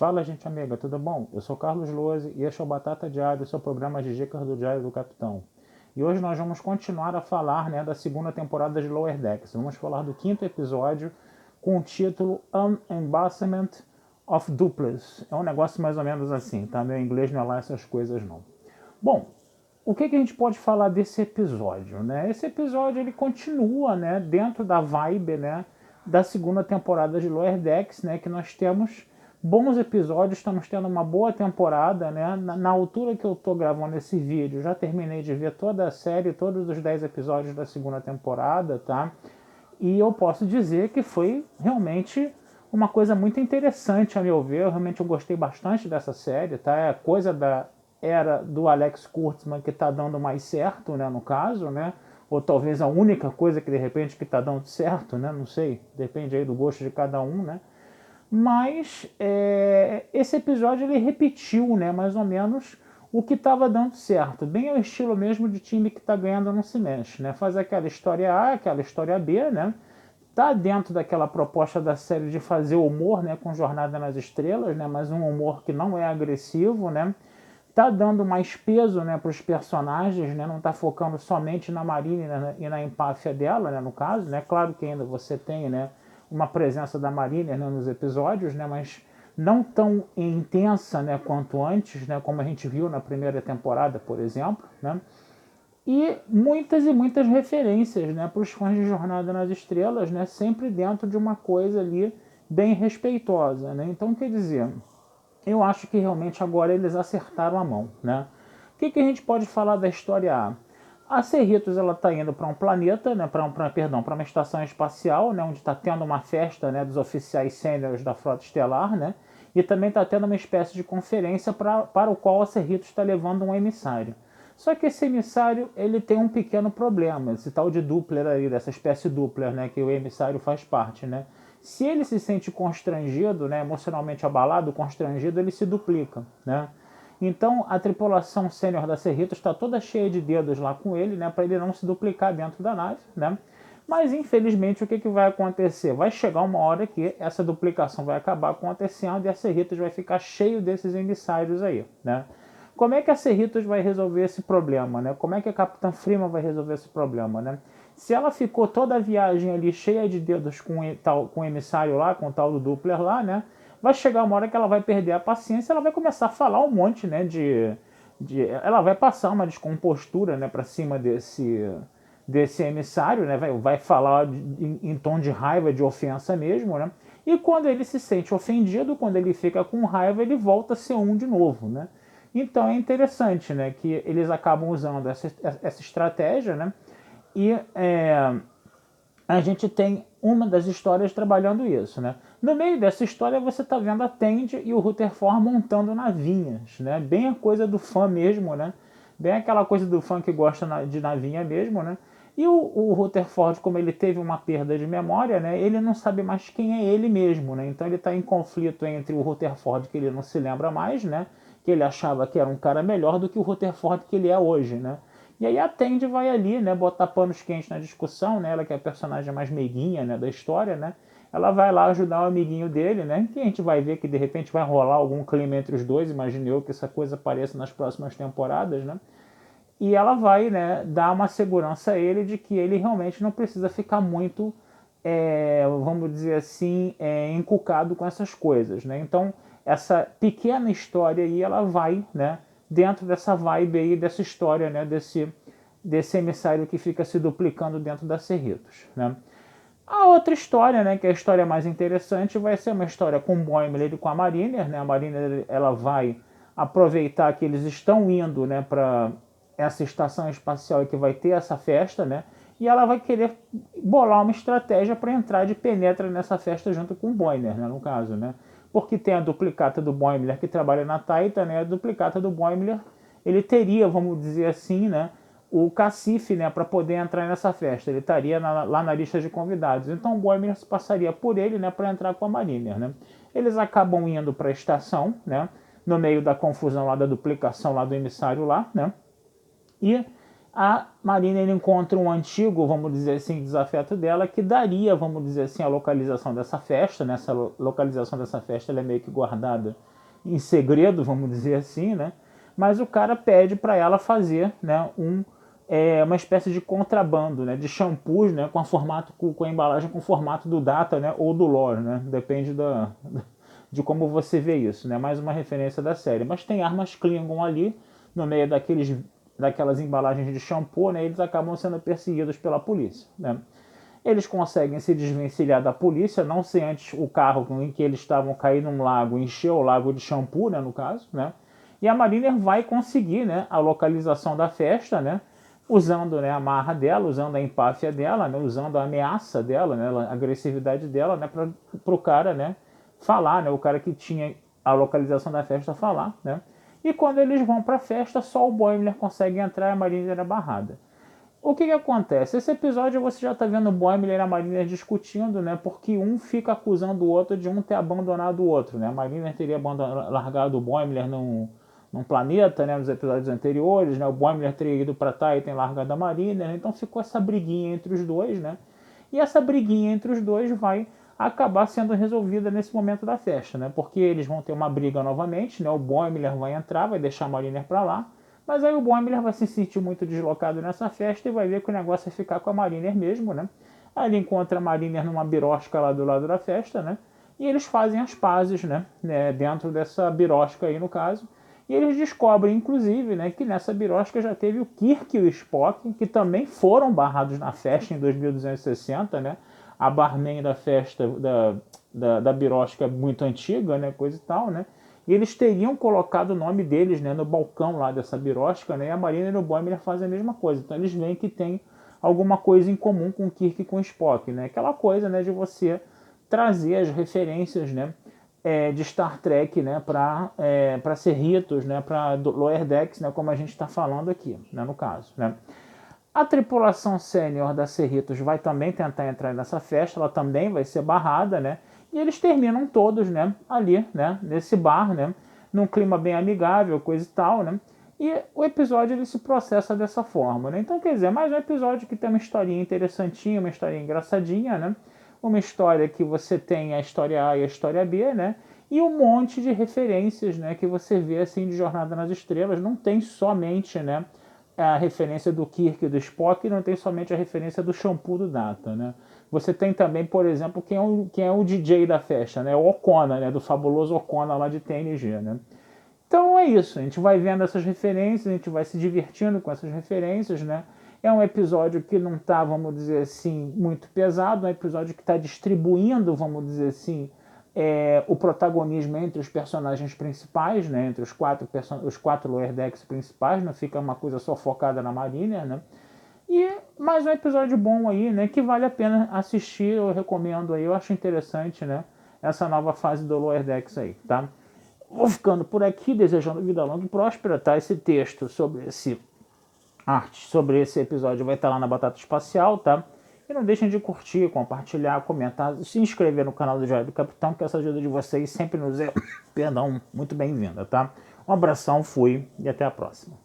Fala, gente amiga, tudo bom? Eu sou Carlos Lose e este é o Batata Diário, seu programa de dicas do Diário do Capitão. E hoje nós vamos continuar a falar da segunda temporada de Lower Decks. Vamos falar do quinto episódio com o título An Embassment of Duples. É um negócio mais ou menos assim, tá? Meu inglês não é lá essas coisas não. Bom, o que a gente pode falar desse episódio, né? Esse episódio ele continua, né, dentro da vibe, né, da segunda temporada de Lower Decks, né, que nós temos bons episódios, estamos tendo uma boa temporada, né? Na altura que eu tô gravando esse vídeo, já terminei de ver toda a série, todos os 10 episódios da segunda temporada, tá? E eu posso dizer que foi realmente uma coisa muito interessante, a meu ver. Realmente eu gostei bastante dessa série, tá? É coisa da era do Alex Kurtzman que está dando mais certo, né, no caso, né? Ou talvez a única coisa que de repente que está dando certo, né? Não sei, depende aí do gosto de cada um, né? Mas esse episódio ele repetiu, né, mais ou menos o que estava dando certo. Bem ao estilo mesmo de time que está ganhando não se mexe, né? Faz aquela história A, aquela história B, né? Tá dentro daquela proposta da série de fazer humor, né, com Jornada nas Estrelas, né, mas um humor que não é agressivo, né? Tá dando mais peso, né, para os personagens, né? Não tá focando somente na Marina e na empáfia dela, né, no caso, né? Claro que ainda você tem, né, uma presença da Marina, né, nos episódios, né, mas não tão intensa, né, quanto antes, né, como a gente viu na primeira temporada, por exemplo, né? E muitas referências, né, para os fãs de Jornada nas Estrelas, né, sempre dentro de uma coisa ali bem respeitosa, né? Então, quer dizer, eu acho que realmente agora eles acertaram a mão, né? O que a gente pode falar da história A? A Cerritos ela está indo para um planeta, né, para uma estação espacial, né, onde está tendo uma festa, né, dos oficiais sêniores da Frota Estelar, né, e também está tendo uma espécie de conferência para o qual a Cerritos está levando um emissário. Só que esse emissário ele tem um pequeno problema, esse tal de Doppler aí, dessa espécie Doppler, né, que o emissário faz parte, né? Se ele se sente constrangido, né, emocionalmente abalado, constrangido, ele se duplica, né? Então a tripulação sênior da Cerritos está toda cheia de dedos lá com ele, né, para ele não se duplicar dentro da nave, né? Mas infelizmente o que vai acontecer? Vai chegar uma hora que essa duplicação vai acabar acontecendo e a Cerritos vai ficar cheio desses emissários aí, né? Como é que a Cerritos vai resolver esse problema, né? Como é que a Capitã Freeman vai resolver esse problema, né? Se ela ficou toda a viagem ali cheia de dedos com o emissário lá, com o tal do Doppler lá, né? Vai chegar uma hora que ela vai perder a paciência, ela vai começar a falar um monte, né? Ela vai passar uma descompostura, né? Para cima desse emissário, né? Vai falar em tom de raiva, de ofensa mesmo, né? E quando ele se sente ofendido, quando ele fica com raiva, ele volta a ser um de novo, né? Então é interessante, né, que eles acabam usando essa estratégia, né, e a gente tem uma das histórias trabalhando isso, né. No meio dessa história você está vendo a Tandy e o Rutherford montando navinhas, né, bem a coisa do fã mesmo, né, bem aquela coisa do fã que gosta de navinha mesmo, né. E o Rutherford, como ele teve uma perda de memória, né, ele não sabe mais quem é ele mesmo, né, então ele está em conflito entre o Rutherford, que ele não se lembra mais, né, que ele achava que era um cara melhor do que o Rutherford que ele é hoje, né? E aí a Tandy vai ali, né, botar panos quentes na discussão, né? Ela que é a personagem mais meiguinha, né, da história, né? Ela vai lá ajudar o amiguinho dele, né? Que a gente vai ver que de repente vai rolar algum clima entre os dois, imagine eu que essa coisa apareça nas próximas temporadas, né? E ela vai, né, dar uma segurança a ele de que ele realmente não precisa ficar muito, vamos dizer assim, encucado com essas coisas, né? Então essa pequena história aí, ela vai, né, dentro dessa vibe aí, dessa história, né, desse emissário que fica se duplicando dentro da Cerritos, né. A outra história, né, que é a história mais interessante, vai ser uma história com o Boimler e com a Mariner, né. A Mariner, ela vai aproveitar que eles estão indo, né, para essa estação espacial que vai ter essa festa, né, e ela vai querer bolar uma estratégia para entrar de penetra nessa festa junto com o Boimler, né, no caso, né. Porque tem a duplicata do Boimler que trabalha na Titan, né, a duplicata do Boimler, ele teria, vamos dizer assim, né, o cacife, né, para poder entrar nessa festa. Ele estaria lá na lista de convidados. Então o Boimler se passaria por ele, né, para entrar com a Mariner, né. Eles acabam indo para a estação, né, no meio da confusão lá da duplicação lá do emissário lá, né, e a Mariner encontra um antigo, vamos dizer assim, desafeto dela, que daria, vamos dizer assim, a localização dessa festa, né? Essa localização dessa festa ela é meio que guardada em segredo, vamos dizer assim, né? Mas o cara pede para ela fazer, né, uma espécie de contrabando, né, de shampoos, né, com a embalagem com formato do Data, né, ou do Lore, né? Depende de como você vê isso, né? Mais uma referência da série. Mas tem armas Klingon ali, no meio daquelas embalagens de shampoo, né? Eles acabam sendo perseguidos pela polícia, né? Eles conseguem se desvencilhar da polícia, não sem antes o carro em que eles estavam cair num lago, encher o lago de shampoo, né, no caso, né? E a Mariner vai conseguir, né, a localização da festa, né? Usando, né, a marra dela, usando a empáfia dela, né, usando a ameaça dela, né, a agressividade dela, né, para o cara, né, falar, né, o cara que tinha a localização da festa falar, né? E quando eles vão para a festa, só o Boimler consegue entrar e a Mariner é barrada. O que acontece? Esse episódio você já está vendo o Boimler e a Mariner discutindo, né? Porque um fica acusando o outro de um ter abandonado o outro, né? A Mariner teria largado o Boimler num planeta, né? Nos episódios anteriores, né? O Boimler teria ido para Titan e largado a Mariner, né? Então ficou essa briguinha entre os dois, né? E essa briguinha entre os dois vai acabar sendo resolvida nesse momento da festa, né? Porque eles vão ter uma briga novamente, né? O Boimler vai entrar, vai deixar a Mariner para lá, mas aí o Boimler vai se sentir muito deslocado nessa festa e vai ver que o negócio é ficar com a Mariner mesmo, né? Aí ele encontra a Mariner numa birosca lá do lado da festa, né? E eles fazem as pazes, né? Dentro dessa birosca aí, no caso. E eles descobrem, inclusive, né, que nessa birosca já teve o Kirk e o Spock, que também foram barrados na festa em 2260, né? A barman da festa da birosca é muito antiga, né? Coisa e tal, né? E eles teriam colocado o nome deles, né, no balcão lá dessa birosca, né? E a Mariner e o Boimler fazem a mesma coisa. Então eles veem que tem alguma coisa em comum com o Kirk e com o Spock, né? Aquela coisa, né, de você trazer as referências, né, de Star Trek, né, para Cerritos, né, para Lower Decks, né, como a gente está falando aqui, né, no caso, né. A tripulação sênior da Cerritos vai também tentar entrar nessa festa, ela também vai ser barrada, né, e eles terminam todos, né, ali, né, nesse bar, né, num clima bem amigável, coisa e tal, né, e o episódio ele se processa dessa forma, né. Então, quer dizer, mais um episódio que tem uma historinha interessantinha, uma historinha engraçadinha, né, uma história que você tem a história A e a história B, né? E um monte de referências, né? Que você vê assim de Jornada nas Estrelas. Não tem somente, né, a referência do Kirk e do Spock, não tem somente a referência do shampoo do Data, né? Você tem também, por exemplo, quem é o DJ da festa, né? O Okona, né? Do fabuloso Okona lá de TNG, né? Então é isso, a gente vai vendo essas referências, a gente vai se divertindo com essas referências, né? É um episódio que não está, vamos dizer assim, muito pesado, é um episódio que está distribuindo, vamos dizer assim, o protagonismo entre os personagens principais, né? Entre os quatro Lower Decks principais, não fica uma coisa só focada na Mariner, né? E mais um episódio bom aí, né? Que vale a pena assistir, eu recomendo aí, eu acho interessante, né? Essa nova fase do Lower Decks aí, tá? Vou ficando por aqui, desejando vida longa e próspera, tá? Esse texto sobre esse episódio vai estar lá na Batata Espacial, tá? E não deixem de curtir, compartilhar, comentar, se inscrever no canal do Diário do Capitão, que essa ajuda de vocês sempre nos é, perdão, muito bem-vinda, tá? Um abração, fui e até a próxima.